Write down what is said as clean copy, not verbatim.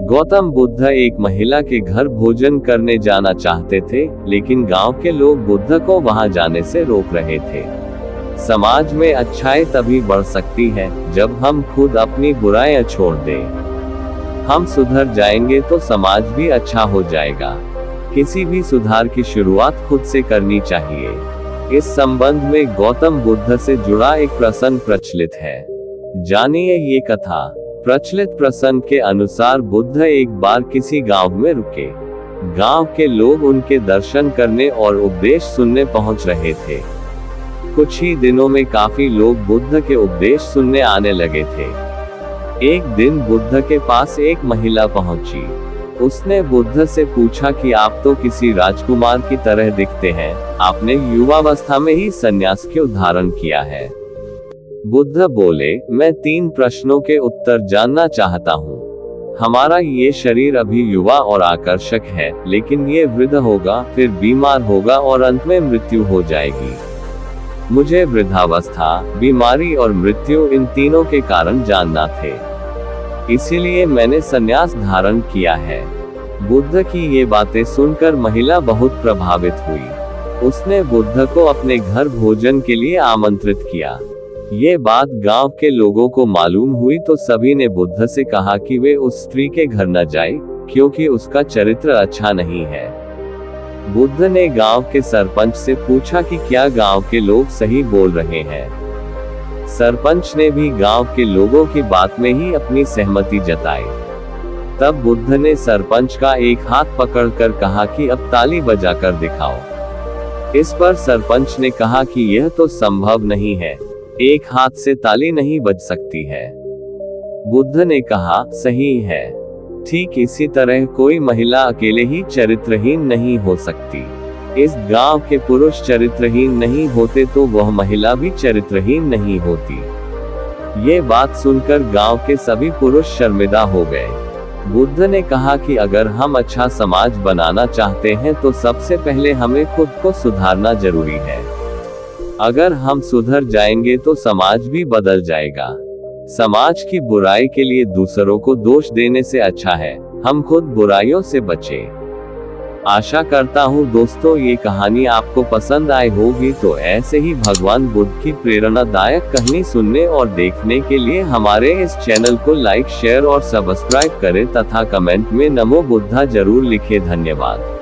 गौतम बुद्ध एक महिला के घर भोजन करने जाना चाहते थे, लेकिन गांव के लोग बुद्ध को वहां जाने से रोक रहे थे। समाज में अच्छाई तभी बढ़ सकती है जब हम खुद अपनी बुराइयां छोड़ दें। हम सुधर जाएंगे तो समाज भी अच्छा हो जाएगा। किसी भी सुधार की शुरुआत खुद से करनी चाहिए। इस संबंध में गौतम बुद्ध से जुड़ा एक प्रसंग प्रचलित है। जानिए ये कथा। प्रचलित प्रसंग के अनुसार बुद्ध एक बार किसी गांव में रुके। गांव के लोग उनके दर्शन करने और उपदेश सुनने पहुंच रहे थे। कुछ ही दिनों में काफी लोग बुद्ध के उपदेश सुनने आने लगे थे। एक दिन बुद्ध के पास एक महिला पहुंची। उसने बुद्ध से पूछा कि आप तो किसी राजकुमार की तरह दिखते हैं, आपने युवावस्था में ही संन्यास क्यों धारण किया है? बुद्ध बोले, मैं 3 प्रश्नों के उत्तर जानना चाहता हूँ। हमारा ये शरीर अभी युवा और आकर्षक है, लेकिन ये वृद्ध होगा, फिर बीमार होगा और अंत में मृत्यु हो जाएगी। मुझे वृद्धावस्था, बीमारी और मृत्यु इन तीनों के कारण जानना थे। इसीलिए मैंने संन्यास धारण किया है। बुद्ध की ये बातें सुनकर महिला बहुत प्रभावित हुई। उसने बुद्ध को अपने घर भोजन के लिए आमंत्रित किया। ये बात गांव के लोगों को मालूम हुई तो सभी ने बुद्ध से कहा कि वे उस स्त्री के घर न जाएं, क्योंकि उसका चरित्र अच्छा नहीं है। बुद्ध ने गांव के सरपंच से पूछा कि क्या गांव के लोग सही बोल रहे हैं। सरपंच ने भी गांव के लोगों की बात में ही अपनी सहमति जताई। तब बुद्ध ने सरपंच का एक हाथ पकड़कर कहा कि अब ताली बजाकर दिखाओ। इस पर सरपंच ने कहा कि यह तो संभव नहीं है, एक हाथ से ताली नहीं बज सकती है। बुद्ध ने कहा, सही है। ठीक इसी तरह कोई महिला अकेले ही चरित्रहीन नहीं हो सकती। इस गांव के पुरुष चरित्रहीन नहीं होते तो वह महिला भी चरित्रहीन नहीं होती। ये बात सुनकर गांव के सभी पुरुष शर्मिंदा हो गए। बुद्ध ने कहा कि अगर हम अच्छा समाज बनाना चाहते हैं तो सबसे पहले हमें खुद को सुधारना जरूरी है। अगर हम सुधर जाएंगे तो समाज भी बदल जाएगा। समाज की बुराई के लिए दूसरों को दोष देने से अच्छा है हम खुद बुराइयों से बचें। आशा करता हूँ दोस्तों ये कहानी आपको पसंद आई होगी। तो ऐसे ही भगवान बुद्ध की प्रेरणादायक कहानी सुनने और देखने के लिए हमारे इस चैनल को लाइक, शेयर और सब्सक्राइब करें तथा कमेंट में नमो बुद्धा जरूर लिखें। धन्यवाद।